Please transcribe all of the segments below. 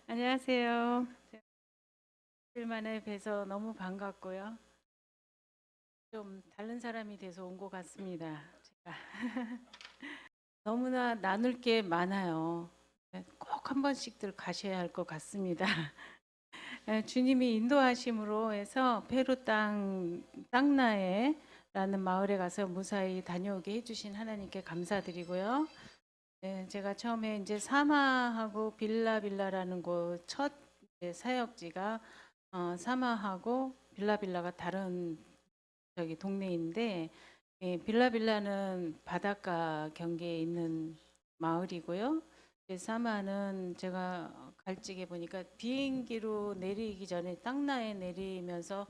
안녕하세요. 일주일 만에 뵈서 너무 반갑고요. 좀 다른 사람이 돼서 온 것 같습니다. 제가 너무나 나눌 게 많아요. 꼭 한 번씩들 가셔야 할 것 같습니다. 주님이 인도하심으로 해서 페루 땅 땅나에라는 마을에 가서 무사히 다녀오게 해주신 하나님께 감사드리고요. 제가 처음에 이제 사마하고 빌라빌라라는 곳 첫 사역지가 사마하고 빌라빌라가 다른 저기 동네인데, 빌라빌라는 바닷가 경계에 있는 마을이고요. 사마는 제가 갈직에 보니까 비행기로 내리기 전에 땅나에 내리면서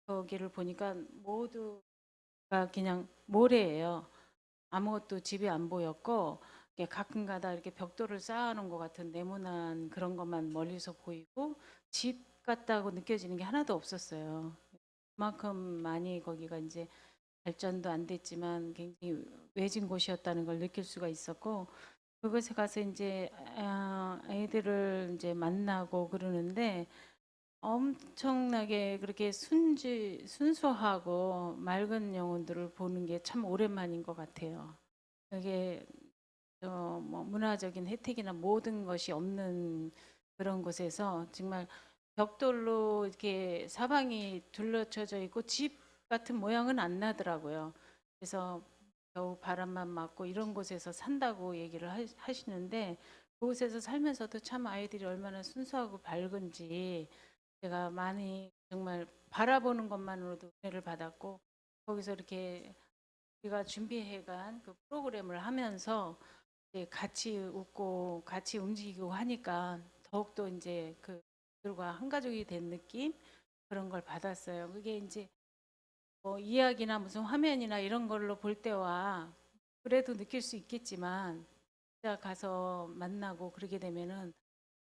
거기를 보니까 모두가 그냥 모래예요. 아무것도 집이 안 보였고, 가끔가다 이렇게 벽돌을 쌓아놓은 것 같은 네모난 그런 것만 멀리서 보이고, 집 같다고 느껴지는 게 하나도 없었어요. 그만큼 많이 거기가 이제 발전도 안 됐지만 굉장히 외진 곳이었다는 걸 느낄 수가 있었고, 그곳에 가서 이제 아이들을 이제 만나고 그러는데 엄청나게 그렇게 순수하고 맑은 영혼들을 보는 게 참 오랜만인 것 같아요. 그게 뭐 문화적인 혜택이나 모든 것이 없는 그런 곳에서 정말 벽돌로 이렇게 사방이 둘러쳐져 있고 집 같은 모양은 안 나더라고요. 그래서 겨우 바람만 맞고 이런 곳에서 산다고 얘기를 하시는데, 그곳에서 살면서도 참 아이들이 얼마나 순수하고 밝은지 제가 많이 정말 바라보는 것만으로도 은혜를 받았고, 거기서 이렇게 우리가 준비해간 그 프로그램을 하면서 이제 같이 웃고 같이 움직이고 하니까 더욱더 이제 그들과 한 가족이 된 느낌, 그런 걸 받았어요. 그게 이제 뭐 이야기나 무슨 화면이나 이런 걸로 볼 때와 그래도 느낄 수 있겠지만 진짜 가서 만나고 그러게 되면은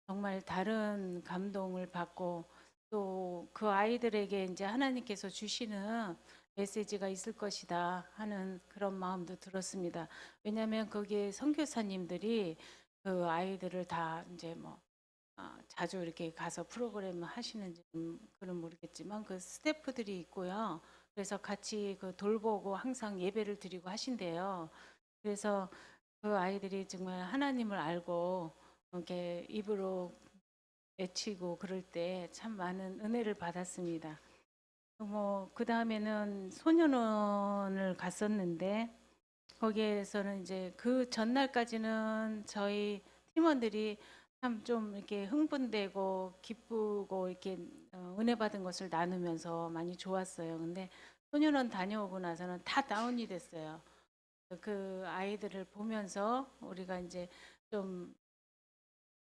정말 다른 감동을 받고 또 그 아이들에게 이제 하나님께서 주시는 메시지가 있을 것이다 하는 그런 마음도 들었습니다. 왜냐하면 거기에 선교사님들이 그 아이들을 다 이제 뭐 자주 이렇게 가서 프로그램을 하시는지 그는 모르겠지만 그 스태프들이 있고요. 그래서 같이 그 돌보고 항상 예배를 드리고 하신대요. 그래서 그 아이들이 정말 하나님을 알고 이렇게 입으로 외치고 그럴 때 참 많은 은혜를 받았습니다. 뭐 그 다음에는 소년원을 갔었는데 거기에서는 이제 그 전날까지는 저희 팀원들이 참 좀 이렇게 흥분되고 기쁘고 이렇게 은혜 받은 것을 나누면서 많이 좋았어요. 근데 소년원 다녀오고 나서는 다 다운이 됐어요. 그 아이들을 보면서 우리가 이제 좀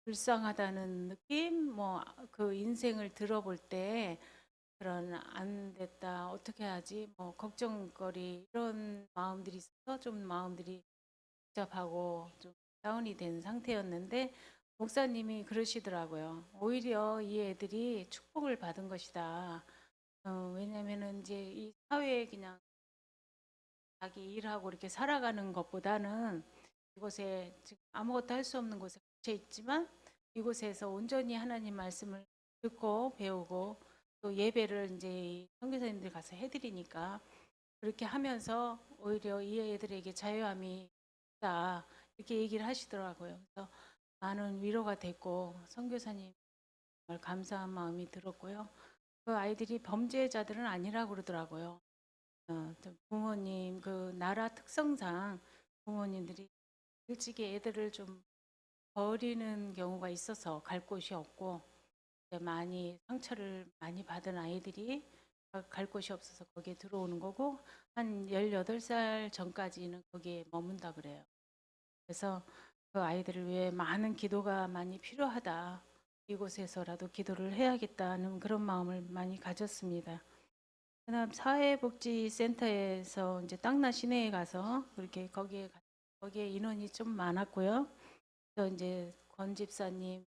불쌍하다는 느낌, 뭐 그 인생을 들어볼 때 그런 안 됐다, 어떻게 하지, 뭐 걱정거리 이런 마음들이 있어서 좀 마음들이 복잡하고 좀 다운이 된 상태였는데 목사님이 그러시더라고요. 오히려 이 애들이 축복을 받은 것이다. 왜냐면은 이제 이 사회에 그냥 자기 일하고 이렇게 살아가는 것보다는 이곳에 지금 아무것도 할 수 없는 곳에 갇혀 있지만 이곳에서 온전히 하나님 말씀을 듣고 배우고 또 예배를 이제 선교사님들 가서 해드리니까 그렇게 하면서 오히려 이 애들에게 자유함이 있다 이렇게 얘기를 하시더라고요. 그래서 많은 위로가 됐고 선교사님 정말 감사한 마음이 들었고요. 그 아이들이 범죄자들은 아니라고 그러더라고요. 또 부모님 그 나라 특성상 부모님들이 일찍이 애들을 좀 버리는 경우가 있어서 갈 곳이 없고 많이 상처를 많이 받은 아이들이 갈 곳이 없어서 거기에 들어오는 거고 한 18살 전까지는 거기에 머문다 그래요. 그래서 그 아이들을 위해 많은 기도가 많이 필요하다. 이곳에서라도 기도를 해야겠다는 그런 마음을 많이 가졌습니다. 그다음 사회복지센터에서 이제 땅나 시내에 가서 그렇게 거기에 인원이 좀 많았고요. 또 이제 권 집사님,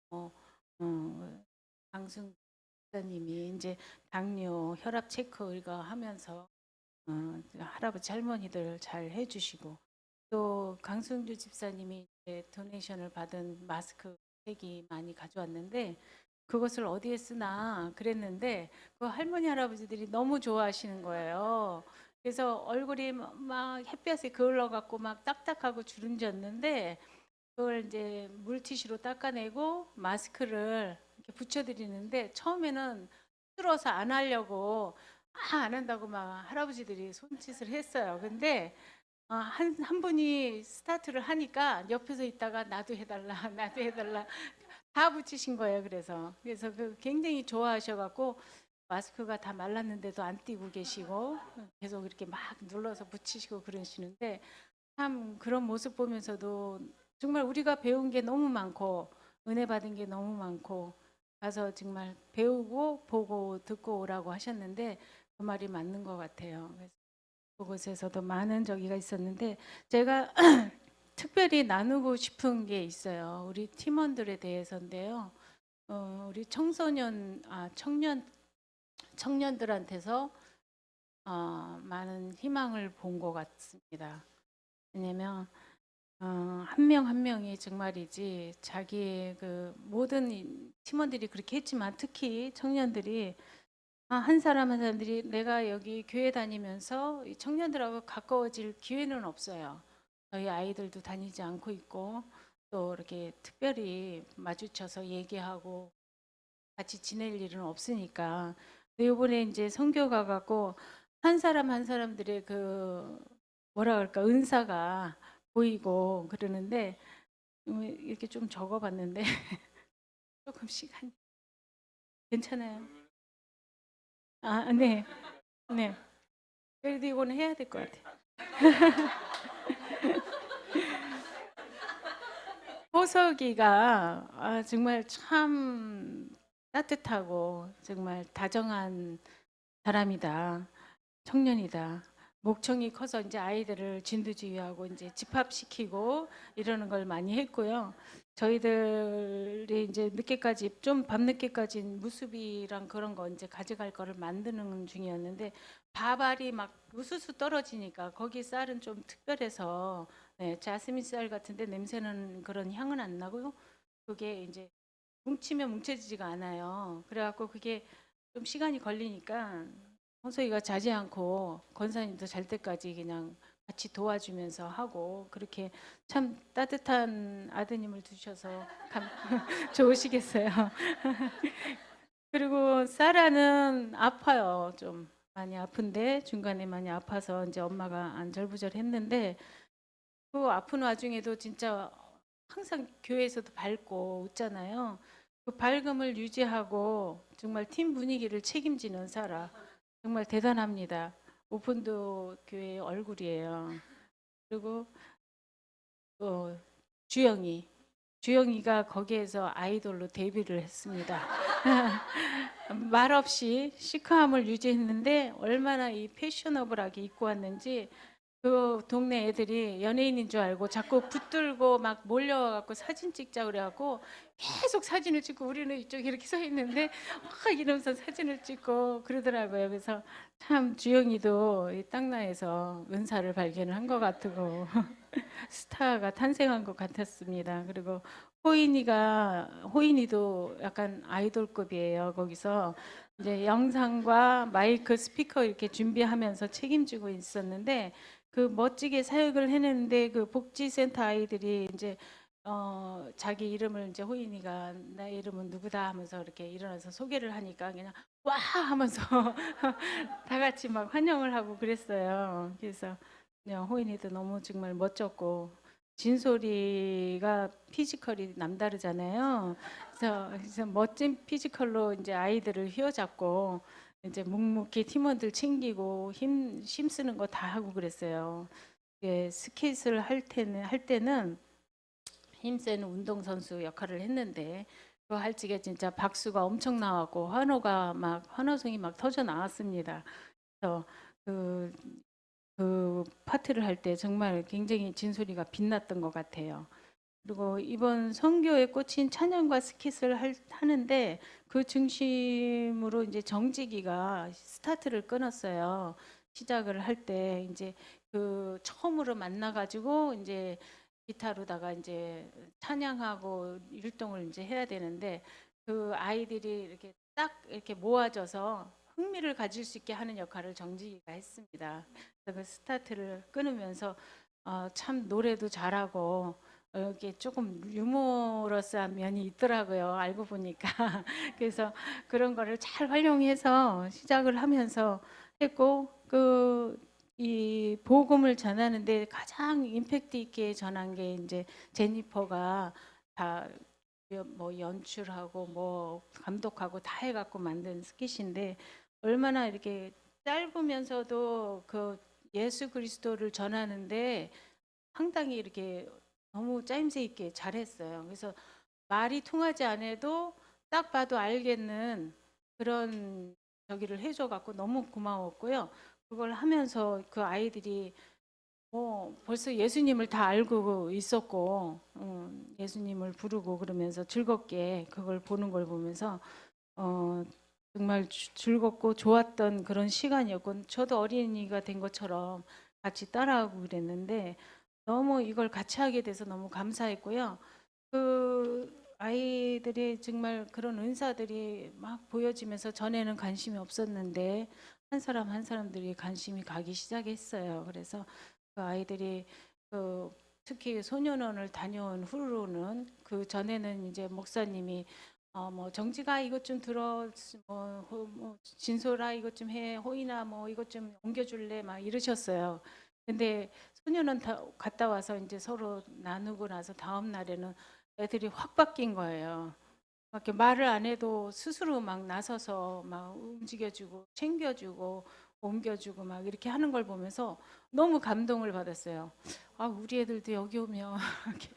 강승 집사님이 이제 당뇨, 혈압 체크 이거 하면서 할아버지 할머니들 잘 해주시고 또 강승주 집사님이 이제 도네이션을 받은 마스크 색이 많이 가져왔는데 그것을 어디에 쓰나 그랬는데 그 할머니 할아버지들이 너무 좋아하시는 거예요. 그래서 얼굴이 막 햇볕에 그을러 갖고 막 딱딱하고 주름졌는데 그걸 이제 물티슈로 닦아내고 마스크를 이렇게 붙여드리는데 처음에는 힘들어서 안 하려고 안 한다고 막 할아버지들이 손짓을 했어요. 근데 한 분이 스타트를 하니까 옆에서 있다가 나도 해달라, 나도 해달라 다 붙이신 거예요. 그래서 그 굉장히 좋아하셔갖고 마스크가 다 말랐는데도 안 띄고 계시고 계속 이렇게 막 눌러서 붙이시고 그러시는데 참 그런 모습 보면서도 정말 우리가 배운 게 너무 많고 은혜 받은 게 너무 많고 가서 정말 배우고 보고 듣고 오라고 하셨는데 그 말이 맞는 것 같아요. 그래서 그곳에서도 많은 저기가 있었는데 제가 특별히 나누고 싶은 게 있어요. 우리 팀원들에 대해서인데요. 우리 청년들한테서 많은 희망을 본 것 같습니다. 왜냐면 한 명 한 명이 정말이지 자기의 그 모든 팀원들이 그렇게 했지만 특히 청년들이 한 사람 한 사람들이 내가 여기 교회 다니면서 이 청년들하고 가까워질 기회는 없어요. 저희 아이들도 다니지 않고 있고 또 이렇게 특별히 마주쳐서 얘기하고 같이 지낼 일은 없으니까. 근데 이번에 이제 선교 가갖고 한 사람 한 사람들의 그 뭐라 그럴까 은사가 보이고 그러는데 이렇게 좀 적어봤는데 조금 시간 괜찮아요? 네, 네. 그래도 이거는 해야 될 것 같아요. 호석이가 정말 참 따뜻하고 정말 다정한 사람이다. 청년이다. 목청이 커서 이제 아이들을 진두지휘하고 이제 집합시키고 이러는 걸 많이 했고요. 저희들이 이제 늦게까지 좀 밤늦게까지 무수비랑 그런 거 이제 가져갈 거를 만드는 중이었는데 밥알이 막 우수수 떨어지니까 거기 쌀은 좀 특별해서 네, 자스민 쌀 같은데 냄새는 그런 향은 안 나고요. 그게 이제 뭉치면 뭉쳐지지가 않아요. 그래갖고 그게 좀 시간이 걸리니까 홍소희가 자지 않고 권사님도 잘 때까지 그냥 같이 도와주면서 하고 그렇게 참 따뜻한 아드님을 두셔서 좋으시겠어요. 그리고 사라는 아파요. 좀 많이 아픈데 중간에 많이 아파서 이제 엄마가 안절부절했는데 그 아픈 와중에도 진짜 항상 교회에서도 밝고 웃잖아요. 그 밝음을 유지하고 정말 팀 분위기를 책임지는 사라. 정말 대단합니다. 오픈도 교회의 얼굴이에요. 그리고 어, 주영이. 주영이가 거기에서 아이돌로 데뷔를 했습니다. 말없이 시크함을 유지했는데 얼마나 이 패셔너블하게 입고 왔는지 그 동네 애들이 연예인인 줄 알고 자꾸 붙들고 막 몰려와갖고 사진 찍자 그래갖고 계속 사진을 찍고 우리는 이쪽에 이렇게 서 있는데 막 이러면서 사진을 찍고 그러더라고요. 그래서 참 주영이도 이 땅나에서 은사를 발견을 한 것 같고 스타가 탄생한 것 같았습니다. 그리고 호인이도 약간 아이돌급이에요. 거기서 이제 영상과 마이크 스피커 이렇게 준비하면서 책임지고 있었는데 그 멋지게 사역을 해내는데 그 복지센터 아이들이 이제 자기 이름을 이제 호인이가 나 이름은 누구다 하면서 이렇게 일어나서 소개를 하니까 그냥 와 하면서 다 같이 막 환영을 하고 그랬어요. 그래서 그냥 호인이도 너무 정말 멋졌고 진솔이가 피지컬이 남다르잖아요. 그래서 멋진 피지컬로 이제 아이들을 휘어잡고 이제 묵묵히 팀원들 챙기고 힘쓰는 거 다 하고 그랬어요. 예, 스케이트를 할 때는 힘센 운동선수 역할을 했는데 그 할 적에 진짜 박수가 엄청 나왔고 환호성이 막 터져 나왔습니다. 그래서 그, 그 파트를 할 때 정말 굉장히 진솔이가 빛났던 것 같아요. 그리고 이번 선교에 꽂힌 찬양과 스킷을 하는데 그 중심으로 이제 정직이가 스타트를 끊었어요. 시작을 할 때 이제 그 처음으로 만나가지고 이제 기타로다가 이제 찬양하고 율동을 이제 해야 되는데 그 아이들이 이렇게 딱 이렇게 모아져서 흥미를 가질 수 있게 하는 역할을 정직이가 했습니다. 그래서 그 스타트를 끊으면서 참 노래도 잘하고 이렇게 조금 유머러스한 면이 있더라고요. 알고 보니까. 그래서 그런 거를 잘 활용해서 시작을 하면서 했고 이 복음을 전하는데 가장 임팩트 있게 전한 게 이제 제니퍼가 다 뭐 연출하고 뭐 감독하고 다 해갖고 만든 스킷인데 얼마나 이렇게 짧으면서도 그 예수 그리스도를 전하는데 상당히 이렇게 너무 짜임새 있게 잘했어요. 그래서 말이 통하지 않아도 딱 봐도 알겠는 그런 저기를 해줘갖고 너무 고마웠고요. 그걸 하면서 그 아이들이 벌써 예수님을 다 알고 있었고 예수님을 부르고 그러면서 즐겁게 그걸 보는 걸 보면서 어, 정말 즐겁고 좋았던 그런 시간이었고 저도 어린이가 된 것처럼 같이 따라하고 그랬는데 너무 이걸 같이 하게 돼서 너무 감사했고요. 그 아이들이 정말 그런 은사들이 막 보여지면서 전에는 관심이 없었는데 한 사람 한 사람들이 관심이 가기 시작했어요. 그래서 그 아이들이 그 특히 소년원을 다녀온 후로는 그 전에는 이제 목사님이 뭐 정지가 이것 좀 들어 뭐 진솔아 이것 좀 해 호이나 뭐 이것 좀 옮겨줄래 막 이러셨어요. 근데 소년원 갔다 와서 이제 서로 나누고 나서 다음 날에는 애들이 확 바뀐 거예요. 이렇게 말을 안 해도 스스로 막 나서서 막 움직여주고 챙겨주고 옮겨주고 막 이렇게 하는 걸 보면서 너무 감동을 받았어요. 우리 애들도 여기 오면 이렇게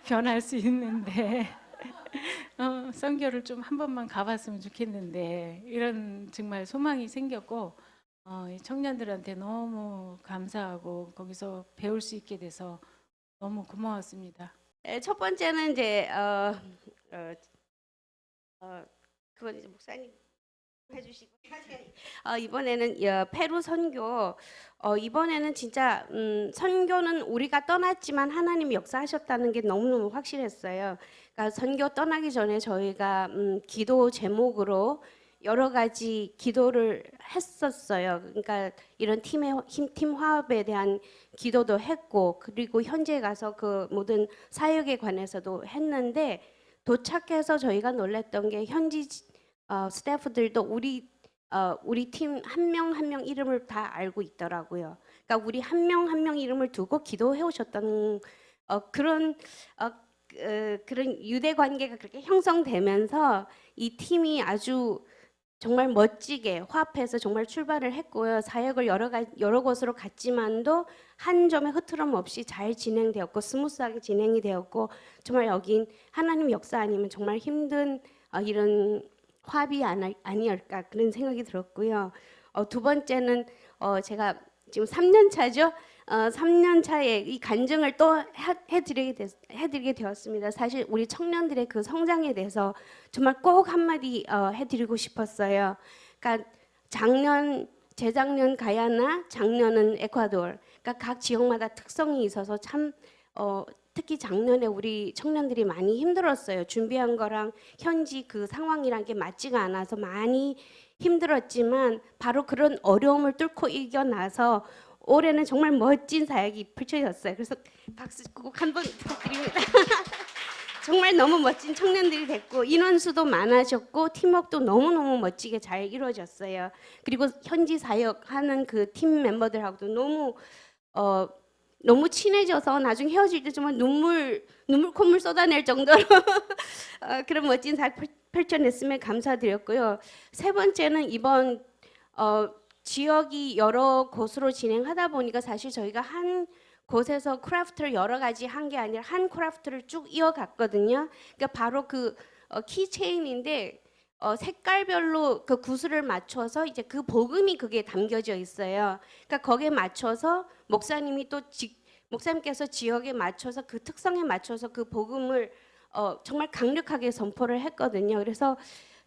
변할 수 있는데 선교를 좀 한 번만 가봤으면 좋겠는데 이런 정말 소망이 생겼고 이 청년들한테 너무 감사하고 거기서 배울 수 있게 돼서 너무 고마웠습니다. 첫 번째는 이제 어, 그건 이제 목사님 해주시고 이번에는 페루 선교. 이번에는 진짜 선교는 우리가 떠났지만 하나님이 역사하셨다는 게 너무너무 확실했어요. 그러니까 선교 떠나기 전에 저희가 기도 제목으로 여러 가지 기도를 했었어요. 그러니까 이런 팀 화합에 대한 기도도 했고, 그리고 현재 가서 그 모든 사역에 관해서도 했는데, 도착해서 저희가 놀랬던 게 현지 스태프들도 우리 팀 한 명 한 명 이름을 다 알고 있더라고요. 그러니까 우리 한 명 한 명 이름을 두고 기도해 오셨던 그런 그런 유대 관계가 그렇게 형성되면서 이 팀이 아주 정말 멋지게 화합해서 정말 출발을 했고요. 사역을 여러 곳으로 갔지만도 한 점의 흐트럼 없이 잘 진행되었고 스무스하게 진행이 되었고, 정말 여긴 하나님 역사 아니면 정말 힘든 이런 화합이 아니었을까 그런 생각이 들었고요. 두 번째는 제가 지금 3년 차죠. 3년 차에 이 간증을 또 해드리게 되었습니다. 사실 우리 청년들의 그 성장에 대해서 정말 꼭 한마디 해드리고 싶었어요. 그러니까 재작년 가야나 작년은 에콰도르. 그러니까 각 지역마다 특성이 있어서 참 특히 작년에 우리 청년들이 많이 힘들었어요. 준비한 거랑 현지 그 상황이란 게 맞지가 않아서 많이 힘들었지만 바로 그런 어려움을 뚫고 이겨나서 올해는 정말 멋진 사역이 펼쳐졌어요. 그래서 박수 꼭 한번 부탁드립니다. 정말 너무 멋진 청년들이 됐고 인원수도 많아졌고 팀워크도 너무너무 멋지게 잘 이루어졌어요. 그리고 현지 사역하는 그 팀 멤버들하고도 어, 너무 친해져서 나중에 헤어질 때 정말 눈물 콧물 쏟아낼 정도로 그런 멋진 사역 펼쳐냈음에 감사드렸고요. 세 번째는 이번 지역이 여러 곳으로 진행하다 보니까 사실 저희가 한 곳에서 크래프트를 여러 가지 한 게 아니라 한 크래프트를 쭉 이어갔거든요. 그러니까 바로 그 키체인인데 색깔별로 그 구슬을 맞춰서 이제 그 복음이 그게 담겨져 있어요. 그러니까 거기에 맞춰서 목사님께서 지역에 맞춰서 그 특성에 맞춰서 그 복음을 정말 강력하게 선포를 했거든요. 그래서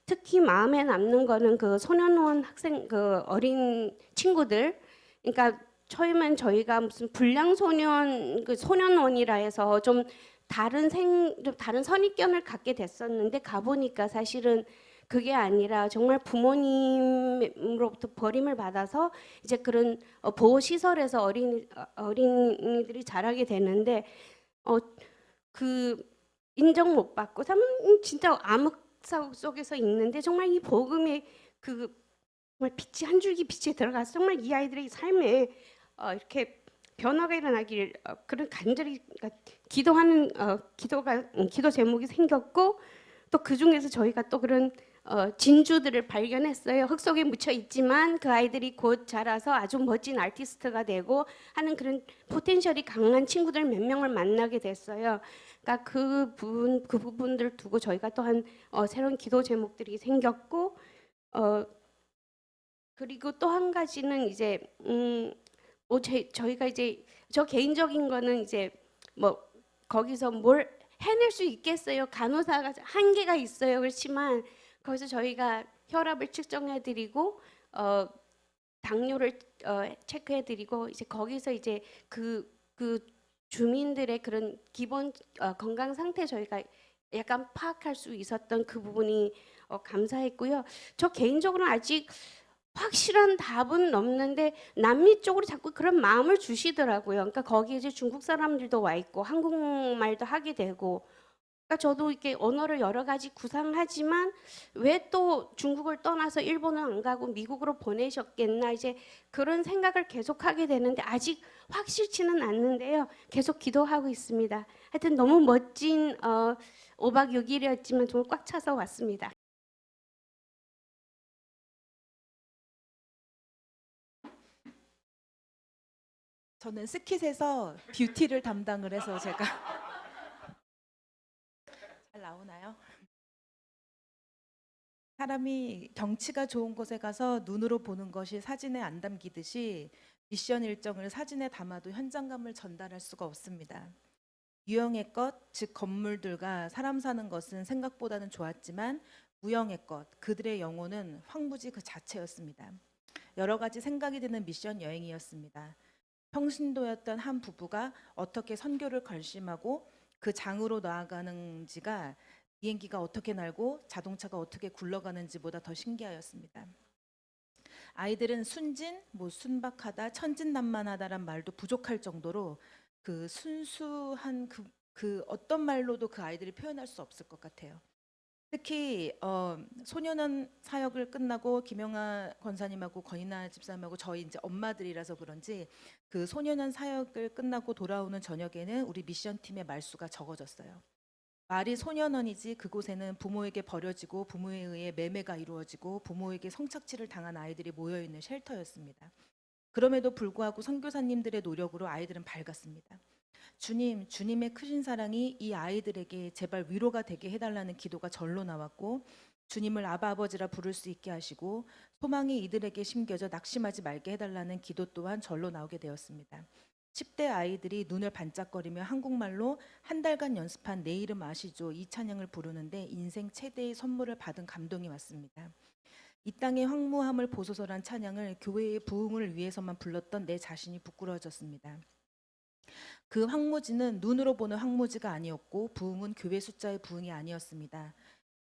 특히 마음에 남는 거는 그 소년원 학생 그 어린 친구들. 그러니까 처음엔 저희가 무슨 불량 소년 그 소년원이라 해서 좀 좀 다른 선입견을 갖게 됐었는데 가보니까 사실은 그게 아니라 정말 부모님으로부터 버림을 받아서 이제 그런 보호 시설에서 어린이들이 자라게 되는데 그 인정 못 받고 참 진짜 암흑 속에서 있는데 정말 이 복음의 그 정말 빛이 한 줄기 빛이 들어가서 정말 이 아이들의 삶에 이렇게 변화가 일어나길 그런 간절히 그러니까 기도하는 기도 제목이 생겼고, 또 그 중에서 저희가 또 그런 진주들을 발견했어요. 흙 속에 묻혀 있지만 그 아이들이 곧 자라서 아주 멋진 아티스트가 되고 하는 그런 포텐셜이 강한 친구들 몇 명을 만나게 됐어요. 그러니까 그 부분들 두고 저희가 또한 새로운 기도 제목들이 생겼고, 그리고 또 한 가지는 이제 저희가 이제 저 개인적인 거는 이제 뭐 거기서 뭘 해낼 수 있겠어요. 간호사가 한계가 있어요. 그렇지만 거기서 저희가 혈압을 측정해드리고 당뇨를 체크해드리고 이제 거기서 이제 그 주민들의 그런 기본 건강 상태 저희가 약간 파악할 수 있었던 그 부분이 감사했고요. 저 개인적으로는 아직 확실한 답은 없는데 남미 쪽으로 자꾸 그런 마음을 주시더라고요. 그러니까 거기에 이제 중국 사람들도 와 있고 한국말도 하게 되고, 그러니까 저도 이렇게 언어를 여러 가지 구상하지만 왜 또 중국을 떠나서 일본은 안 가고 미국으로 보내셨겠나 이제 그런 생각을 계속하게 되는데 아직 확실치는 않는데요. 계속 기도하고 있습니다. 하여튼 너무 멋진 5박 6일이었지만 정말 꽉 차서 왔습니다. 저는 스킷에서 뷰티를 담당을 해서 제가 잘 나오나요? 사람이 경치가 좋은 곳에 가서 눈으로 보는 것이 사진에 안 담기듯이 미션 일정을 사진에 담아도 현장감을 전달할 수가 없습니다. 유형의 것, 즉 건물들과 사람 사는 것은 생각보다는 좋았지만 무형의 것, 그들의 영혼은 황무지 그 자체였습니다. 여러 가지 생각이 드는 미션 여행이었습니다. 평신도였던 한 부부가 어떻게 선교를 결심하고 그 장으로 나아가는지가 비행기가 어떻게 날고 자동차가 어떻게 굴러가는지보다 더 신기하였습니다. 아이들은 순진, 순박하다, 천진난만하다란 말도 부족할 정도로 그 순수한 그 어떤 말로도 그 아이들이 표현할 수 없을 것 같아요. 특히 소년원 사역을 끝나고 김영하 권사님하고 권이나 집사님하고 저희 이제 엄마들이라서 그런지 그 소년원 사역을 끝나고 돌아오는 저녁에는 우리 미션 팀의 말수가 적어졌어요. 말이 소년원이지 그곳에는 부모에게 버려지고 부모에 의해 매매가 이루어지고 부모에게 성착취를 당한 아이들이 모여 있는 쉘터였습니다. 그럼에도 불구하고 선교사님들의 노력으로 아이들은 밝았습니다. 주님, 주님의 크신 사랑이 이 아이들에게 제발 위로가 되게 해달라는 기도가 절로 나왔고 주님을 아바 아버지라 부를 수 있게 하시고 소망이 이들에게 심겨져 낙심하지 말게 해달라는 기도 또한 절로 나오게 되었습니다. 10대 아이들이 눈을 반짝거리며 한국말로 한 달간 연습한 내 이름 아시죠? 이 찬양을 부르는데 인생 최대의 선물을 받은 감동이 왔습니다. 이 땅의 황무함을 보소서란 찬양을 교회의 부흥을 위해서만 불렀던 내 자신이 부끄러워졌습니다. 그 황무지는 눈으로 보는 황무지가 아니었고 부흥은 교회 숫자의 부흥이 아니었습니다.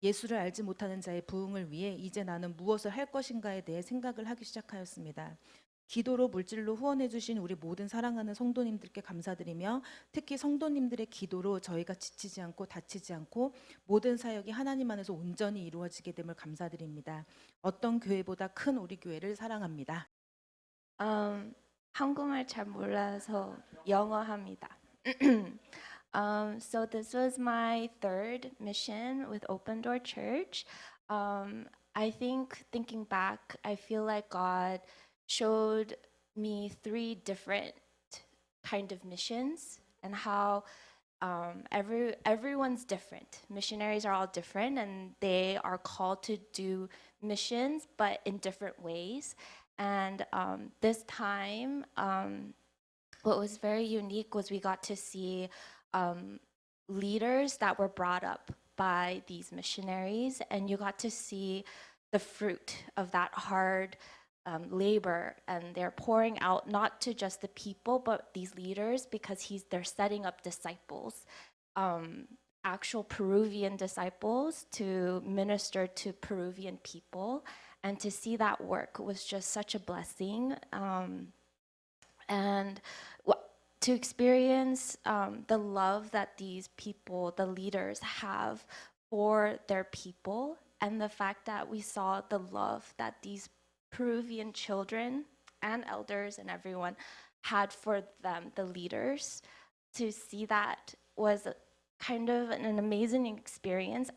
예수를 알지 못하는 자의 부흥을 위해 이제 나는 무엇을 할 것인가에 대해 생각을 하기 시작하였습니다. 기도로 물질로 후원해 주신 우리 모든 사랑하는 성도님들께 감사드리며 특히 성도님들의 기도로 저희가 지치지 않고 다치지 않고 모든 사역이 하나님 안에서 온전히 이루어지게 됨을 감사드립니다. 어떤 교회보다 큰 우리 교회를 사랑합니다. 한국말 잘 몰라서 영어 합니다. So this was my third mission with Open Door Church. I think thinking back, I feel like God showed me 3 different kind of missions and how everyone's different. Missionaries are all different and they are called to do missions, but in different ways. And this time, what was very unique was we got to see leaders that were brought up by these missionaries, and you got to see the fruit of that hard labor, and they're pouring out not to just the people, but these leaders because they're setting up disciples, actual Peruvian disciples to minister to Peruvian people. And to see that work was just such a blessing. And to experience the love that these people, the leaders, have for their people, and the fact that we saw the love that these Peruvian children and elders and everyone had for them, the leaders, to see that was kind of an amazing experience.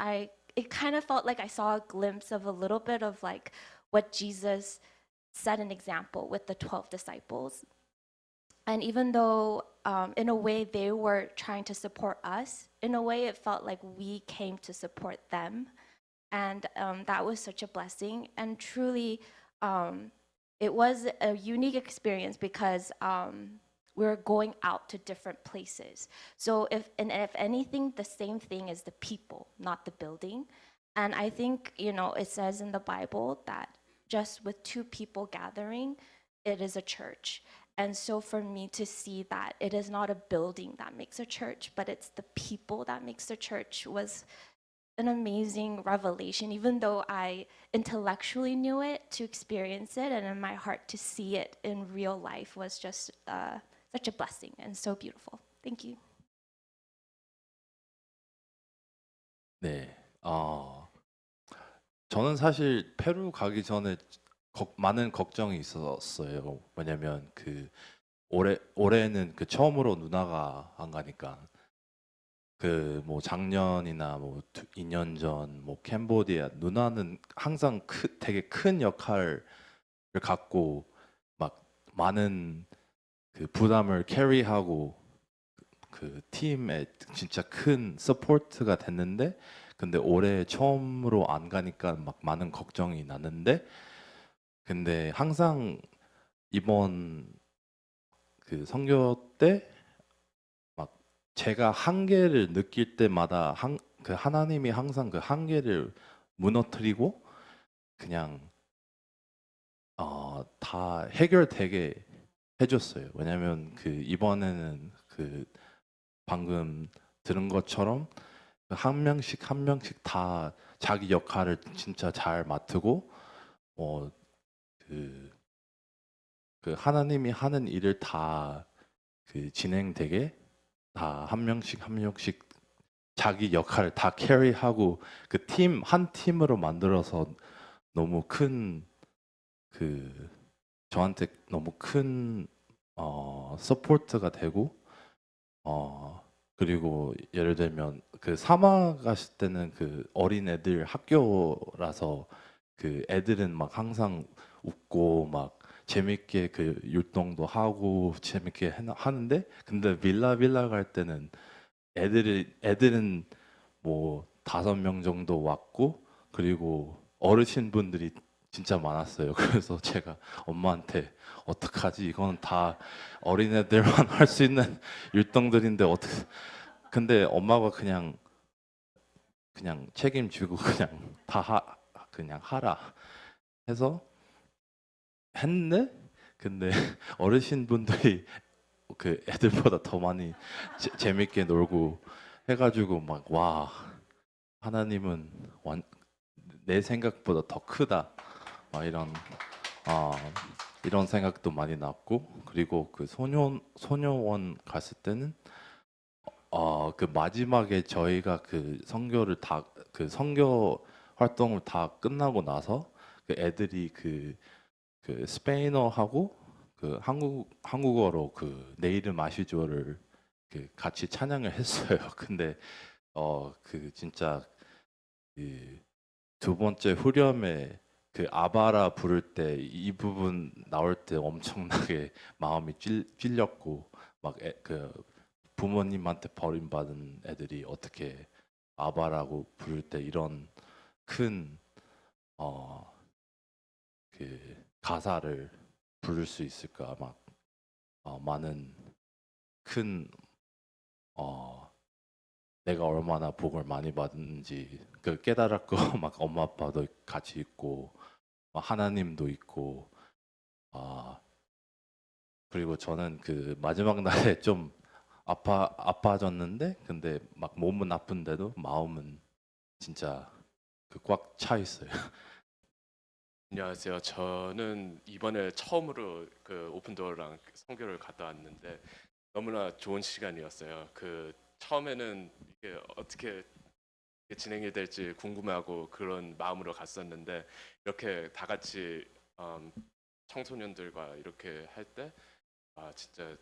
It kind of felt like I saw a glimpse of a little bit of like what Jesus set an example with the 12 disciples. And even though in a way they were trying to support us, in a way it felt like we came to support them. And that was such a blessing. And truly, it was a unique experience because we're going out to different places. So if anything, the same thing is the people, not the building. And I think, it says in the Bible that just with 2 people gathering, it is a church. And so for me to see that it is not a building that makes a church, but it's the people that makes the church was an amazing revelation, even though I intellectually knew it, to experience it and in my heart to see it in real life was just such a blessing and so beautiful. Thank you. 네, 저는 사실 페루 가기 전에 많은 걱정이 있었어요. 왜냐면 올해는 처음으로 누나가 안 가니까 작년이나 2년 전 캄보디아 누나는 항상 되게 큰 역할을 갖고 막 많은 부담을 캐리하고 팀에 진짜 큰 서포트가 됐는데 근데 올해 처음으로 안 가니까 막 많은 걱정이 났는데 근데 항상 이번 선교 때 막 제가 한계를 느낄 때마다 그 하나님이 항상 그 한계를 무너뜨리고 그냥 다 해결되게 해줬어요. 왜냐면 그 이번에는 그 방금 들은 것처럼 한 명씩 한 명씩 다 자기 역할을 진짜 잘 맡고 그, 그 하나님이 하는 일을 다 그 진행되게 다 한 명씩 한 명씩 자기 역할을 다 캐리하고 그 팀 한 팀으로 만들어서 너무 큰 그 저한테 너무 큰 서포트가 되고 그리고 예를 들면 그 사막 갔을 때는 그 어린 애들 학교라서 그 애들은 막 항상 웃고 막 재밌게 그 율동도 하고 재밌게 하는데 근데 빌라 갈 때는 애들은 뭐 5명 정도 왔고 그리고 어르신분들이 진짜 많았어요. 그래서 제가 엄마한테 어떡하지? 이건 다 어린애들만 할 수 있는 율동들인데 어떻게 근데 엄마가 그냥 책임지고 그냥 그냥 하라 해서 했는데 근데 어르신분들이 그 애들보다 더 많이 재밌게 놀고 해가지고 막 와 하나님은 내 생각보다 더 크다 막 어, 이런 생각도 많이 났고 그리고 그 소녀원 갔을 때는 그 마지막에 저희가 그 선교를 다 그 선교 활동을 다 끝나고 나서 그 애들이 그 스페인어하고 그 한국어로 그 내 이름 아시죠를 그 같이 찬양을 했어요. 근데 그 진짜 그 두 번째 후렴에 그 아바라 부를 때 이 부분 나올 때 엄청나게 마음이 찔렸고 막 그 부모님한테 버림받은 애들이 어떻게 아바라고 부를 때 이런 큰 그 가사를 부를 수 있을까 막 많은 큰 내가 얼마나 복을 많이 받는지 그 깨달았고 막 엄마 아빠도 같이 있고 막 하나님도 있고 그리고 저는 그 마지막 날에 좀 아파졌는데 근데 막 몸은 아픈데도 마음은 진짜 그 꽉 차 있어요. 안녕하세요. 저는 이번에 처음으로 그 오픈도어랑 선교를 갔다 왔는데 너무나 좋은 시간이었어요. 그 처음에는 이게 어떻게 진행이 될지 궁금하고 그런 마음으로 갔었는데 이렇게 다 같이 청소년들과 이렇게 할 때 진짜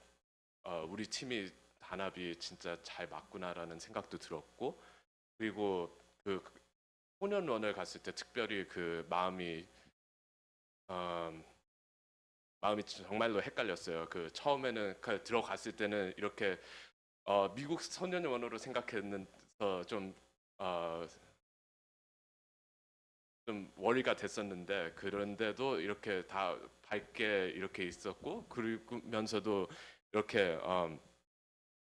우리 팀이 단합이 진짜 잘 맞구나라는 생각도 들었고 그리고 그 소년원을 갔을 때 특별히 그 마음이 정말로 헷갈렸어요. 그 처음에는 들어갔을 때는 이렇게 미국 소년원으로 생각했는서 좀 worry가 됐었는데 그런데도 이렇게 다 밝게 이렇게 있었고 그러면서도 이렇게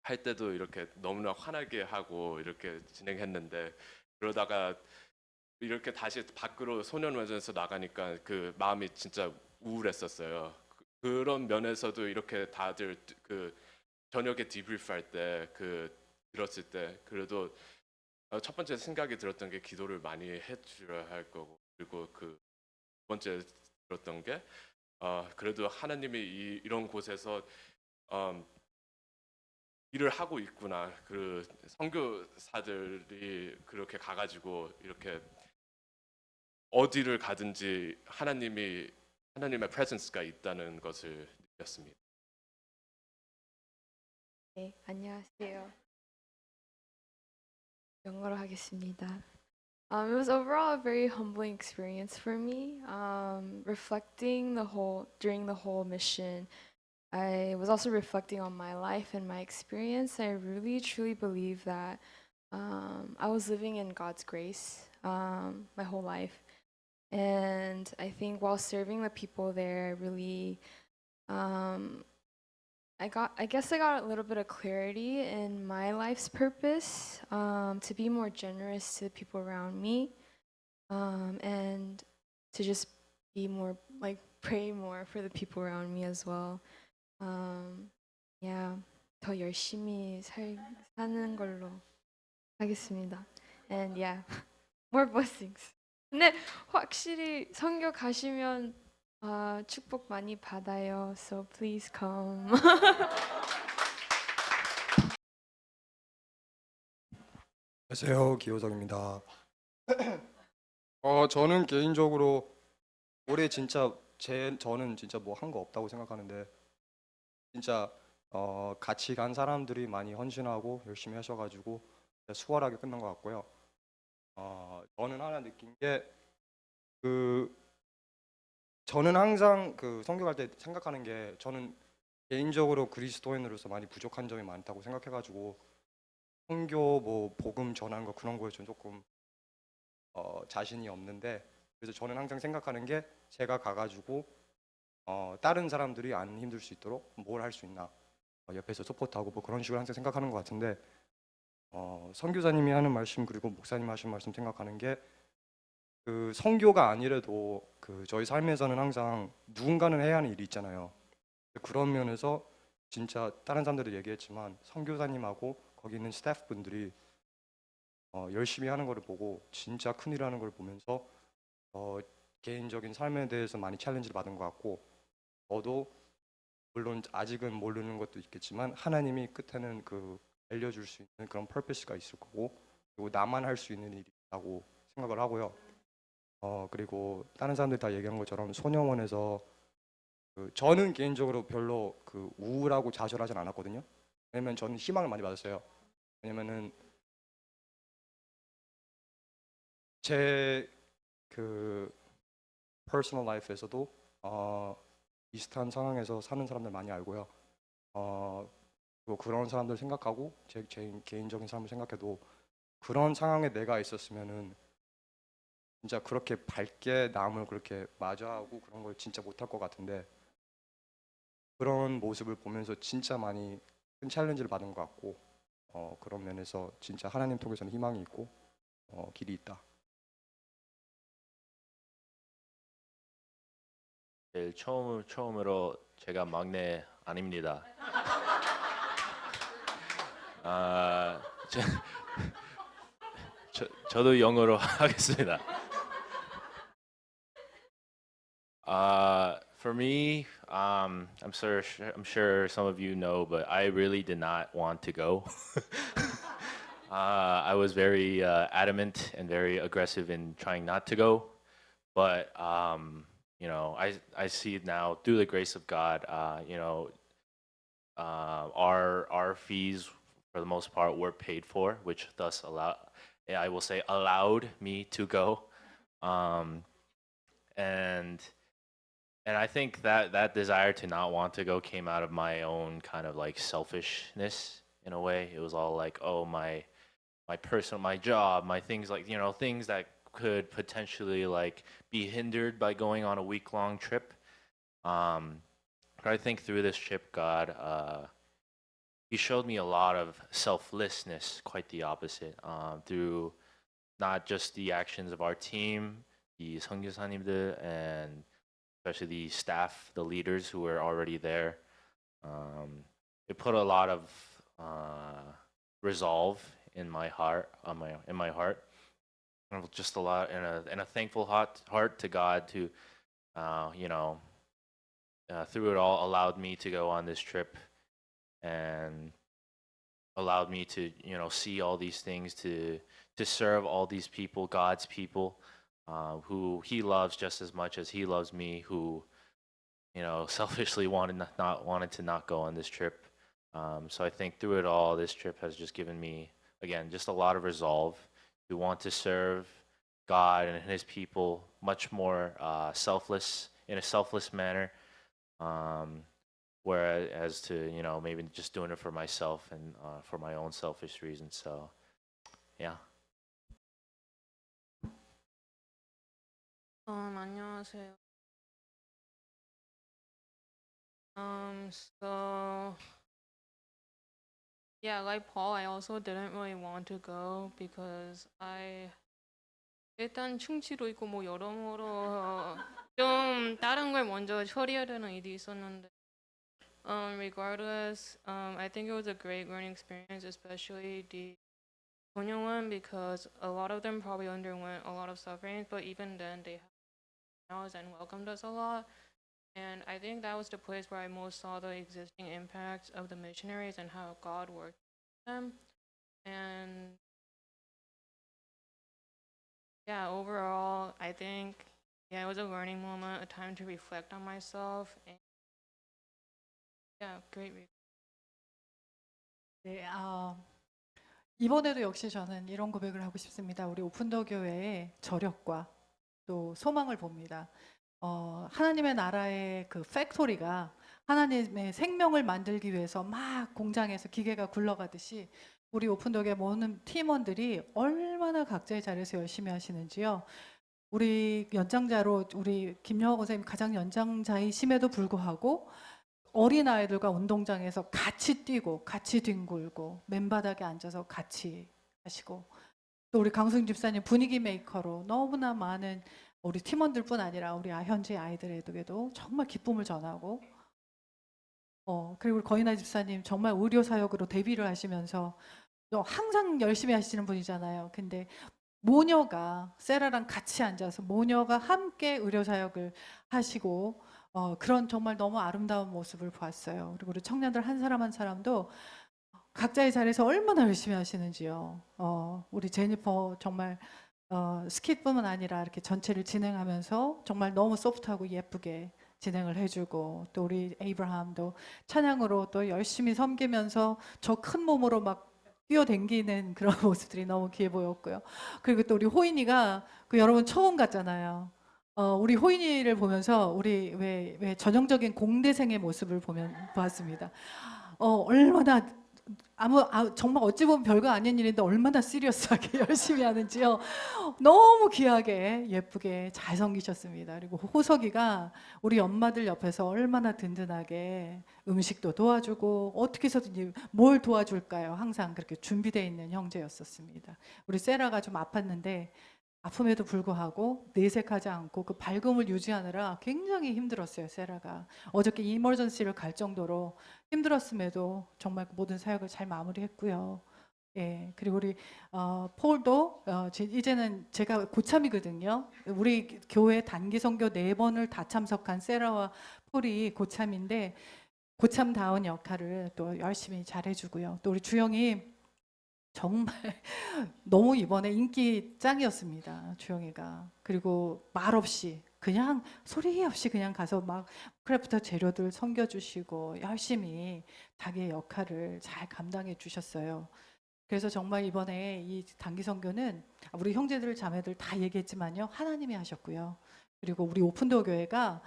할 때도 이렇게 너무나 환하게 하고 이렇게 진행했는데 그러다가 이렇게 다시 밖으로 소년원에서 나가니까 그 마음이 진짜 우울했었어요. 그런 면에서도 이렇게 다들 그 저녁에 디브리프 할 때 그 들었을 때 그래도 첫 번째 생각이 들었던 게 기도를 많이 해주셔야 할 거고 그리고 그 두 번째 들었던 게 그래도 하나님이 이런 곳에서 일을 하고 있구나. 그 선교사들이 그렇게 가가지고 이렇게 어디를 가든지 하나님의 presence가 있다는 것을 느꼈습니다. 네, 안녕하세요. 영어로 하겠습니다. It was overall a very humbling experience for me. Reflecting during the whole mission, I was also reflecting on my life and my experience. I really truly believe that I was living in God's grace my whole life, and I think while serving the people there, I really I guess I got a little bit of clarity in my life's purpose, to be more generous to the people around me, and to just be more like pray more for the people around me as well. Yeah, 더 열심히 사는 걸로 하겠습니다. And yeah, more blessings. 근데 확실히 선교 가시면 축복 많이 받아요. So please come. 안녕하세요, 기호석입니다. 저는 개인적으로 올해 진짜 저는 진짜 뭐 한 거 없다고 생각하는데 진짜 같이 간 사람들이 많이 헌신하고 열심히 하셔가지고 수월하게 끝난 것 같고요. 저는 하나 느낀 게 저는 항상 그 선교할 때 생각하는 게 저는 개인적으로 그리스도인으로서 많이 부족한 점이 많다고 생각해가지고 선교 뭐 복음 전하는 거 그런 거에 좀 조금 자신이 없는데 그래서 저는 항상 생각하는 게 제가 가가지고 다른 사람들이 안 힘들 수 있도록 뭘 할 수 있나 옆에서 서포트하고 뭐 그런 식으로 항상 생각하는 것 같은데 선교사님이 하는 말씀 그리고 목사님 하신 말씀 생각하는 게 그 선교가 아니래도 그 저희 삶에서는 항상 누군가는 해야 하는 일이 있잖아요. 그런 면에서 진짜 다른 사람들도 얘기했지만 선교사님하고 거기 있는 스태프분들이 열심히 하는 거를 보고 진짜 큰일 하는 걸 보면서 개인적인 삶에 대해서 많이 챌린지를 받은 것 같고 저도 물론 아직은 모르는 것도 있겠지만 하나님이 끝에는 그 알려줄 수 있는 그런 퍼포스가 있을 거고 그리고 나만 할 수 있는 일이 있다고 생각을 하고요. 그리고 다른 사람들이 다 얘기한 것처럼 소녀원에서 저는 개인적으로 별로 그 우울하고 좌절하진 않았거든요. 왜냐면 저는 희망을 많이 받았어요. 왜냐면은 제 그 퍼스널 라이프에서도 비슷한 상황에서 사는 사람들 많이 알고요. 그리고 그런 사람들 생각하고 제 개인적인 삶을 생각해도 그런 상황에 내가 있었으면은 진짜 그렇게 밝게 남을 그렇게 마주하고 그런 걸 진짜 못할 것 같은데 그런 모습을 보면서 진짜 많이 큰 챌린지를 받은 것 같고 그런 면에서 진짜 하나님 통해서는 희망이 있고 길이 있다. 제일 처음으로 제가 막내 아닙니다. 저도 영어로 하겠습니다. For me, I'm sure some of you know, but I really did not want to go. I was very adamant and very aggressive in trying not to go, but you know, I see it now through the grace of God. You know, our fees for the most part were paid for, which thus allowed me to go. And I think that desire to not want to go came out of my own kind of like selfishness in a way. It was all like, oh, my job, my things, like, you know, things that could potentially like be hindered by going on a week-long trip. But I think through this trip, God, He showed me a lot of selflessness, quite the opposite, through not just the actions of our team, the 선교사님들, and especially the staff, the leaders who were already there. It put a lot of resolve in my heart, and just a lot and a thankful heart to God to, you know, through it all, allowed me to go on this trip and allowed me to, you know, see all these things, to serve all these people, God's people, who He loves just as much as He loves me, who, you know, selfishly wanted to not go on this trip. So I think through it all, this trip has just given me, again, just a lot of resolve to want to serve God and His people much more in a selfless manner, whereas to, you know, maybe just doing it for myself and for my own selfish reasons. So, yeah. 안녕하세요. So yeah, like Paul, I also didn't really want to go because 일단 충치도 있고 뭐 여러모로 좀 다른 걸 먼저 처리해야 되는 일이 있었는데 regardless, I think it was a great learning experience, especially the Konyowan, because a lot of them probably underwent a lot of suffering, but even then they helped us and welcomed us a lot. And I think that was the place where I most saw the existing impacts of the missionaries and how God worked with them. And yeah, overall, I think, yeah, it was a learning moment, a time to reflect on myself. And yeah, great. 네, 이번에도 역시 저는 이런 고백을 하고 싶습니다. 우리 오픈더 교회의 저력과 또 소망을 봅니다. 하나님의 나라의 그 팩토리가 하나님의 생명을 만들기 위해서 막 공장에서 기계가 굴러가듯이 우리 오픈더 교회 모든 팀원들이 얼마나 각자의 자리에서 열심히 하시는지요. 우리 연장자로 우리 김영호 선생님 가장 연장자이심에도 불구하고 어린아이들과 운동장에서 같이 뛰고 같이 뒹굴고 맨바닥에 앉아서 같이 하시고 또 우리 강승 집사님 분위기 메이커로 너무나 많은 우리 팀원들뿐 아니라 우리 현지 아이들에게도 정말 기쁨을 전하고 그리고 우리 거인아 집사님 정말 의료 사역으로 데뷔를 하시면서 항상 열심히 하시는 분이잖아요. 근데 모녀가 세라랑 같이 앉아서 모녀가 함께 의료 사역을 하시고 그런 정말 너무 아름다운 모습을 보았어요. 그리고 우리 청년들 한 사람 한 사람도 각자의 자리에서 얼마나 열심히 하시는지요. 우리 제니퍼 정말 스킷뿐만 아니라 이렇게 전체를 진행하면서 정말 너무 소프트하고 예쁘게 진행을 해주고 또 우리 에이브라함도 찬양으로 또 열심히 섬기면서 저 큰 몸으로 막 뛰어댕기는 그런 모습들이 너무 귀해 보였고요. 그리고 또 우리 호인이가 여러분 처음 갔잖아요. 우리 호인이를 보면서 우리 왜 전형적인 공대생의 모습을 보았습니다. 얼마나 정말 어찌 보면 별거 아닌 일인데 얼마나 시리어스하게 열심히 하는지요. 너무 귀하게 예쁘게 잘 섬기셨습니다. 그리고 호석이가 우리 엄마들 옆에서 얼마나 든든하게 음식도 도와주고 어떻게 해서든지 뭘 도와줄까요? 항상 그렇게 준비되어 있는 형제였었습니다. 우리 세라가 좀 아팠는데 아픔에도 불구하고 내색하지 않고 그 밝음을 유지하느라 굉장히 힘들었어요. 세라가 어저께 이머전시를 갈 정도로 힘들었음에도 정말 모든 사역을 잘 마무리했고요. 예, 그리고 우리 폴도 이제는 제가 고참이거든요. 우리 교회 단기 선교 4번을 다 참석한 세라와 폴이 고참인데 고참다운 역할을 또 열심히 잘해주고요. 또 우리 주영이 정말 너무 이번에 인기 짱이었습니다. 주영이가. 그리고 말없이 그냥 소리 없이 그냥 가서 막 크래프트 재료들 섬겨주시고 열심히 자기의 역할을 잘 감당해 주셨어요. 그래서 정말 이번에 이 단기 선교는 우리 형제들 자매들 다 얘기했지만요. 하나님이 하셨고요. 그리고 우리 오픈도어 교회가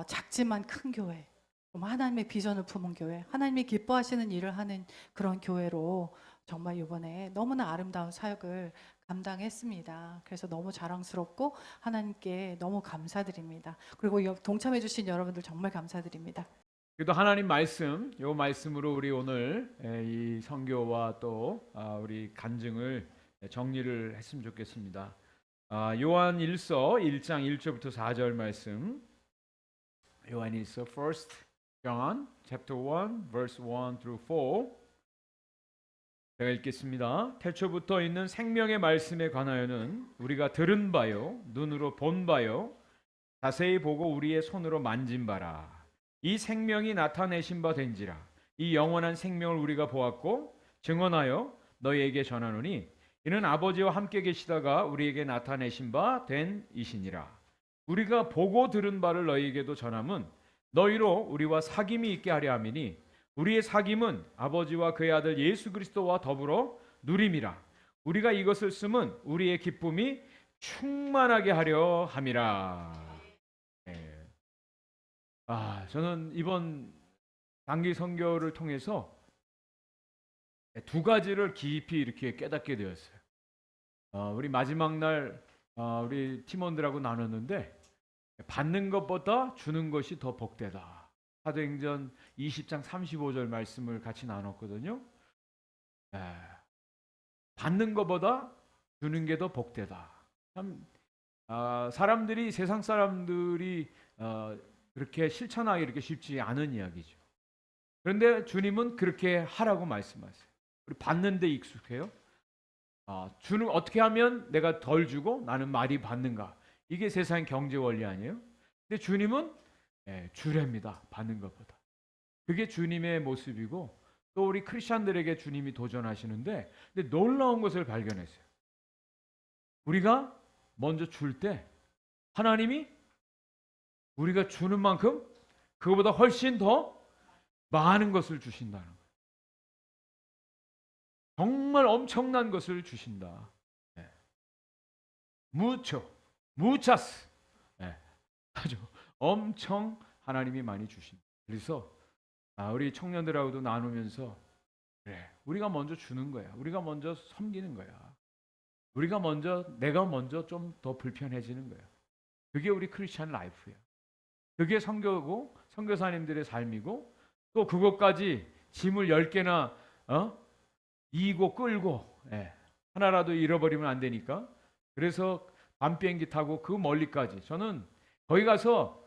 작지만 큰 교회, 하나님의 비전을 품은 교회, 하나님이 기뻐하시는 일을 하는 그런 교회로 정말 이번에 너무나 아름다운 사역을 감당했습니다. 그래서 너무 자랑스럽고 하나님께 너무 감사드립니다. 그리고 동참해 주신 여러분들 정말 감사드립니다. 그래도 하나님 말씀, 요 말씀으로 우리 오늘 이 선교와 또 우리 간증을 정리를 했으면 좋겠습니다. 요한 1서 1장 1절부터 4절 말씀. 요한 1서 1 John chapter 1 verse 1 through 4. 제가 읽겠습니다. 태초부터 있는 생명의 말씀에 관하여는 우리가 들은 바요, 눈으로 본 바요, 자세히 보고 우리의 손으로 만진 바라. 이 생명이 나타내신 바 된지라. 이 영원한 생명을 우리가 보았고 증언하여 너희에게 전하노니 이는 아버지와 함께 계시다가 우리에게 나타내신 바 된 이시니라. 우리가 보고 들은 바를 너희에게도 전함은 너희로 우리와 사귐이 있게 하려 함이니 우리의 사귐은 아버지와 그의 아들 예수 그리스도와 더불어 누림이라. 우리가 이것을 쓰면 우리의 기쁨이 충만하게 하려 함이라. 네. 저는 이번 단기 선교를 통해서 두 가지를 깊이 이렇게 깨닫게 되었어요. 우리 마지막 날 우리 팀원들하고 나눴는데 받는 것보다 주는 것이 더 복되다. 사도행전 20장 35절 말씀을 같이 나눴거든요. 받는 것보다 주는 게 더 복되다. 참 사람들이 세상 사람들이 그렇게 실천하기 이렇게 쉽지 않은 이야기죠. 그런데 주님은 그렇게 하라고 말씀하세요. 우리 받는 데 익숙해요. 주는 어떻게 하면 내가 덜 주고 나는 많이 받는가? 이게 세상 경제 원리 아니에요? 근데 주님은 주랍니다. 받는 것보다. 그게 주님의 모습이고 또 우리 크리스천들에게 주님이 도전하시는데 근데 놀라운 것을 발견했어요. 우리가 먼저 줄 때 하나님이 우리가 주는 만큼 그거보다 훨씬 더 많은 것을 주신다는 거예요. 정말 엄청난 것을 주신다. 무차스. 아주 엄청 하나님이 많이 주신다. 그래서 우리 청년들하고도 나누면서 그래, 우리가 먼저 주는 거야. 우리가 먼저 섬기는 거야. 내가 먼저 좀 더 불편해지는 거야. 그게 우리 크리스천 라이프야. 그게 선교고 선교사님들의 삶이고 또 그것까지 짐을 10개나 이고 끌고 하나라도 잃어버리면 안 되니까 그래서 밤 비행기 타고 그 멀리까지 저는 거기 가서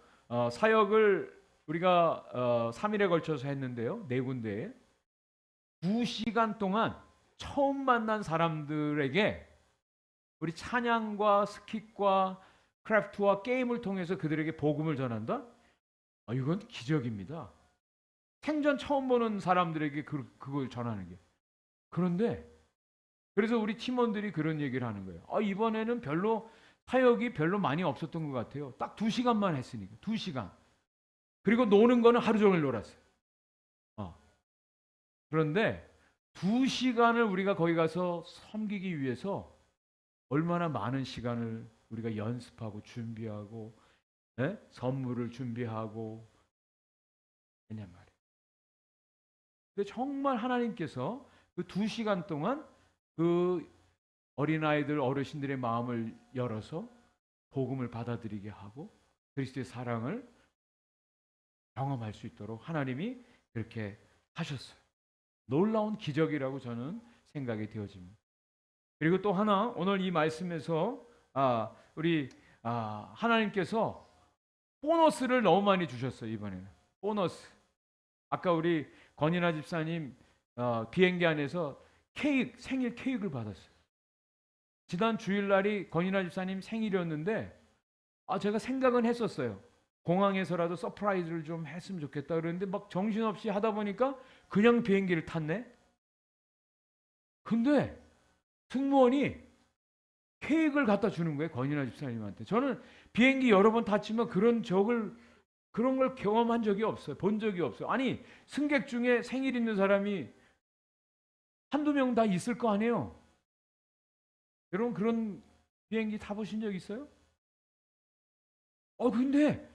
사역을 우리가 3일에 걸쳐서 했는데요. 4군데에 2시간 동안 처음 만난 사람들에게 우리 찬양과 스킷과 크래프트와 게임을 통해서 그들에게 복음을 전한다? 이건 기적입니다. 생전 처음 보는 사람들에게 그걸 전하는 게. 그런데 그래서 우리 팀원들이 그런 얘기를 하는 거예요. 이번에는 사역이 별로 많이 없었던 것 같아요. 딱 2시간만 했으니까. 2시간. 그리고 노는 거는 하루 종일 놀았어요. 그런데 2시간을 우리가 거기 가서 섬기기 위해서 얼마나 많은 시간을 우리가 연습하고 준비하고 선물을 준비하고 했냔 말이에요. 근데 정말 하나님께서 그 2시간 동안 그 어린아이들 어르신들의 마음을 열어서 복음을 받아들이게 하고 그리스도의 사랑을 경험할 수 있도록 하나님이 그렇게 하셨어요. 놀라운 기적이라고 저는 생각이 되어집니다. 그리고 또 하나 오늘 이 말씀에서 우리 하나님께서 보너스를 너무 많이 주셨어요. 이번에는 보너스. 아까 우리 권인아 집사님 비행기 안에서 생일 케이크를 받았어요. 지난 주일날이 권인아 집사님 생일이었는데 제가 생각은 했었어요. 공항에서라도 서프라이즈를 좀 했으면 좋겠다 그랬는데 막 정신없이 하다 보니까 그냥 비행기를 탔네. 근데 승무원이 케이크를 갖다 주는 거예요. 권인아 집사님한테. 저는 비행기 여러 번 탔지만 그런 걸 경험한 적이 없어요. 본 적이 없어요. 아니 승객 중에 생일 있는 사람이 한두 명 다 있을 거 아니에요. 여러분 그런 비행기 타보신 적 있어요? 근데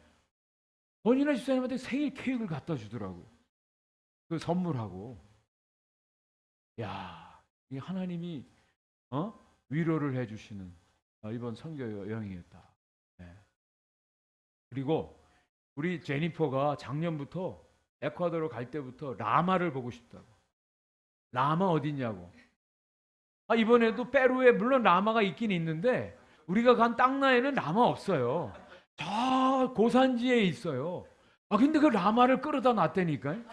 권인아 집사님한테 생일 케이크를 갖다 주더라고요. 그 선물하고. 야, 이 하나님이 위로를 해주시는 이번 선교 여행이었다. 그리고 우리 제니퍼가 작년부터 에콰도르 갈 때부터 라마를 보고 싶다고. 라마 어딨냐고. 이번에도 페루에 물론 라마가 있긴 있는데 우리가 간 땅나에는 라마 없어요. 저 고산지에 있어요. 근데 그 라마를 끌어다 놨다니까요.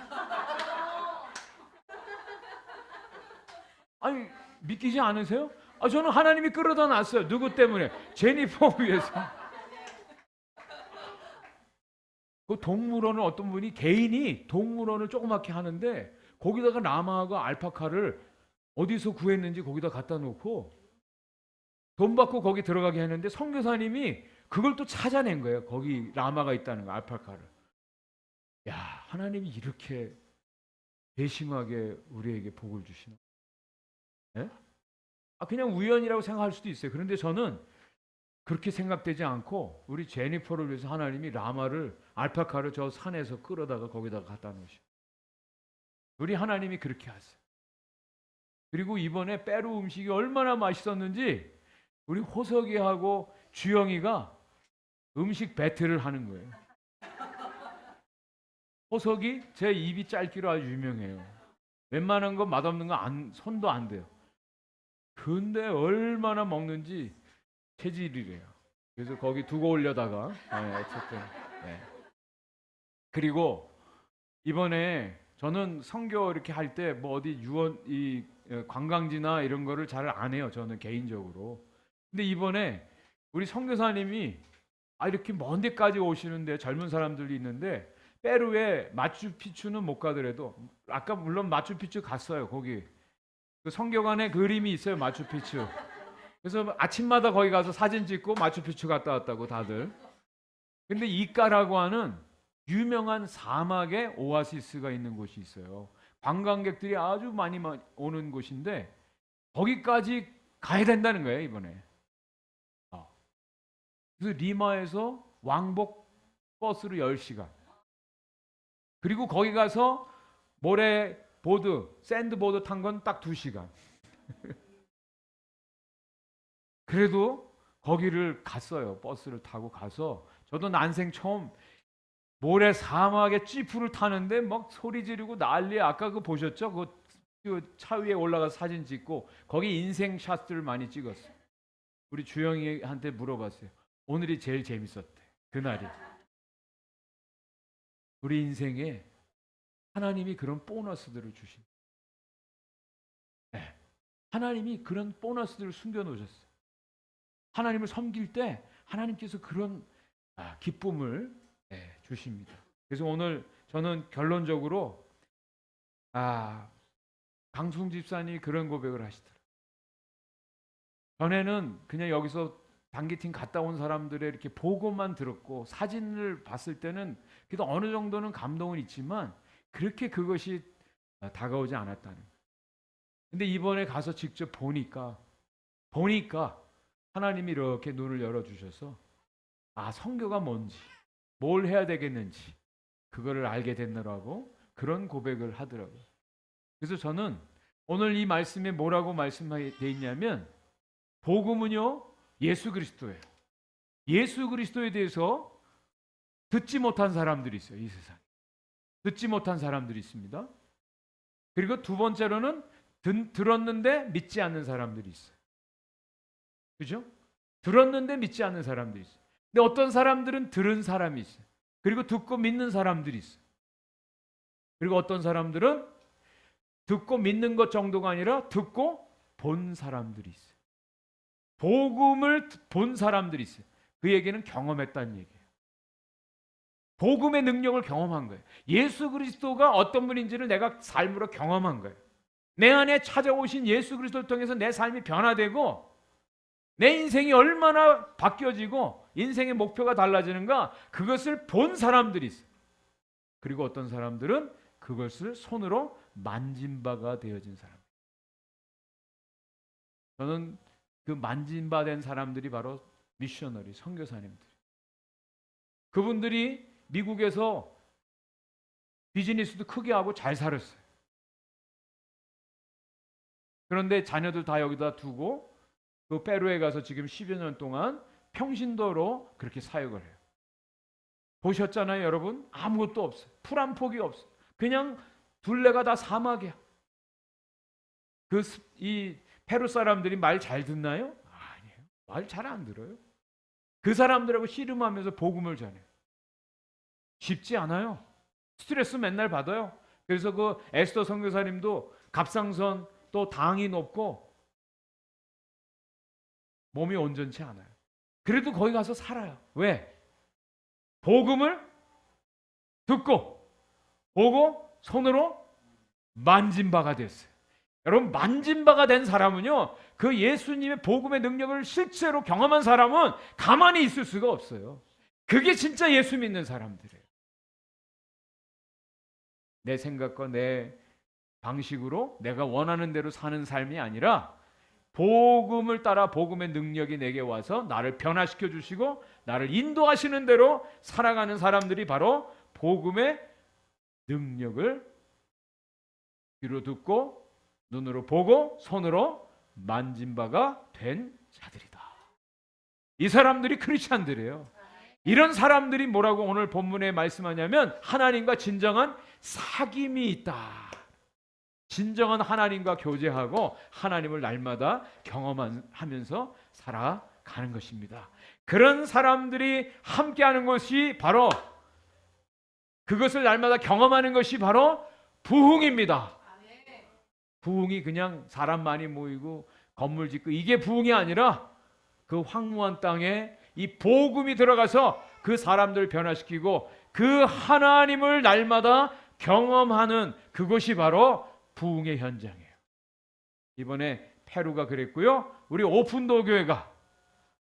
아니 믿기지 않으세요? 저는 하나님이 끌어다 놨어요. 누구 때문에? 제니퍼 위해서. 그 동물원을 어떤 분이 개인이 동물원을 조그맣게 하는데 거기다가 라마하고 알파카를 어디서 구했는지 거기다 갖다 놓고 돈 받고 거기 들어가게 했는데 선교사님이 그걸 또 찾아낸 거예요. 거기 라마가 있다는 거, 알파카를. 야, 하나님이 이렇게 배심하게 우리에게 복을 주시나? 그냥 우연이라고 생각할 수도 있어요. 그런데 저는 그렇게 생각되지 않고 우리 제니퍼를 위해서 하나님이 라마를 알파카를 저 산에서 끌어다가 거기다가 갖다 놓으셔. 우리 하나님이 그렇게 하세요. 그리고 이번에 페루 음식이 얼마나 맛있었는지 우리 호석이하고 주영이가 음식 배틀을 하는 거예요. 호석이 제 입이 짧기로 아주 유명해요. 웬만한 거 맛없는 거 손도 안 대요. 근데 얼마나 먹는지 체질이래요. 그래서 거기 두고 올려다가 어쨌든 그리고 이번에 저는 선교 이렇게 할 때 뭐 어디 유원 이 관광지나 이런 거를 잘 안 해요. 저는 개인적으로. 근데 이번에 우리 선교사님이 이렇게 먼 데까지 오시는데 젊은 사람들이 있는데 페루에 마추픽추는 못 가더라도 아까 물론 마추픽추 갔어요. 거기 그 성경안에 그림이 있어요. 마추픽추. 그래서 아침마다 거기 가서 사진 찍고 마추픽추 갔다 왔다고 다들. 근데 이카라고 하는 유명한 사막의 오아시스가 있는 곳이 있어요. 관광객들이 아주 많이 오는 곳인데 거기까지 가야 된다는 거예요 이번에. 그래서 리마에서 왕복 버스로 10시간. 그리고 거기 가서 모래 보드, 샌드보드 탄 건 딱 2시간. 그래도 거기를 갔어요. 버스를 타고 가서 저도 난생 처음 모래 사막에 지프를 타는데 막 소리 지르고 난리. 아까 그 보셨죠? 그 차 위에 올라가서 사진 찍고 거기 인생 샷들을 많이 찍었어요. 우리 주영이한테 물어봤어요. 오늘이 제일 재밌었대. 그날이. 우리 인생에 하나님이 그런 보너스들을 주신. 네. 하나님이 그런 보너스들을 숨겨놓으셨어요. 하나님을 섬길 때 하나님께서 그런 기쁨을 주십니다. 그래서 오늘 저는 결론적으로 강승 집사님이 그런 고백을 하시더라고요. 전에는 그냥 여기서 단기팀 갔다 온 사람들의 이렇게 보고만 들었고 사진을 봤을 때는 그래도 어느 정도는 감동은 있지만 그렇게 그것이 다가오지 않았다는 거예요. 근데 이번에 가서 직접 보니까 하나님이 이렇게 눈을 열어주셔서 선교가 뭔지 뭘 해야 되겠는지 그거를 알게 됐느라고 그런 고백을 하더라고요. 그래서 저는 오늘 이 말씀에 뭐라고 말씀되어 있냐면 복음은요 예수 그리스도예요. 예수 그리스도에 대해서 듣지 못한 사람들이 있어요. 이 세상에 듣지 못한 사람들이 있습니다. 그리고 두 번째로는 들었는데 믿지 않는 사람들이 있어요. 그죠? 들었는데 믿지 않는 사람들이 있어요. 근데 어떤 사람들은 들은 사람이 있어요. 그리고 듣고 믿는 사람들이 있어요. 그리고 어떤 사람들은 듣고 믿는 것 정도가 아니라 듣고 본 사람들이 있어요. 복음을 본 사람들이 있어요. 그 얘기는 경험했다는 얘기예요. 복음의 능력을 경험한 거예요. 예수 그리스도가 어떤 분인지를 내가 삶으로 경험한 거예요. 내 안에 찾아오신 예수 그리스도를 통해서 내 삶이 변화되고 내 인생이 얼마나 바뀌어지고 인생의 목표가 달라지는가 그것을 본 사람들이 있어요. 그리고 어떤 사람들은 그것을 손으로 만진 바가 되어진 사람. 저는 그 만진 바 된 사람들이 바로 미셔너리, 선교사님들. 그분들이 미국에서 비즈니스도 크게 하고 잘 살았어요. 그런데 자녀들 다 여기다 두고 그 페루에 가서 지금 10여 년 동안 평신도로 그렇게 사역을 해요. 보셨잖아요, 여러분? 아무것도 없어요. 풀 한 폭이 없어요. 그냥 둘레가 다 사막이야. 이 페루 사람들이 말 잘 듣나요? 아니에요. 말 잘 안 들어요. 그 사람들하고 씨름하면서 복음을 전해요. 쉽지 않아요. 스트레스 맨날 받아요. 그래서 그 에스더 선교사님도 갑상선 또 당이 높고 몸이 온전치 않아요. 그래도 거기 가서 살아요. 왜? 복음을 듣고 보고 손으로 만진 바가 됐어요. 여러분 만진 바가 된 사람은요 그 예수님의 복음의 능력을 실제로 경험한 사람은 가만히 있을 수가 없어요. 그게 진짜 예수 믿는 사람들이에요. 내 생각과 내 방식으로 내가 원하는 대로 사는 삶이 아니라 복음을 따라 복음의 능력이 내게 와서 나를 변화시켜 주시고 나를 인도하시는 대로 살아가는 사람들이 바로 복음의 능력을 귀로 듣고 눈으로 보고 손으로 만진 바가 된 자들이다. 이 사람들이 크리스찬들이에요. 이런 사람들이 뭐라고 오늘 본문에 말씀하냐면 하나님과 진정한 사귐이 있다. 진정한 하나님과 교제하고 하나님을 날마다 경험하면서 살아가는 것입니다. 그런 사람들이 함께하는 것이 바로, 그것을 날마다 경험하는 것이 바로 부흥입니다. 부흥이 그냥 사람 많이 모이고 건물 짓고 이게 부흥이 아니라 그 황무한 땅에 이 복음이 들어가서 그 사람들을 변화시키고 그 하나님을 날마다 경험하는 그것이 바로 부흥의 현장이에요. 이번에 페루가 그랬고요. 우리 오픈도 교회가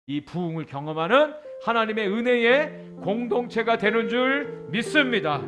이 부흥을 경험하는 하나님의 은혜의 공동체가 되는 줄 믿습니다.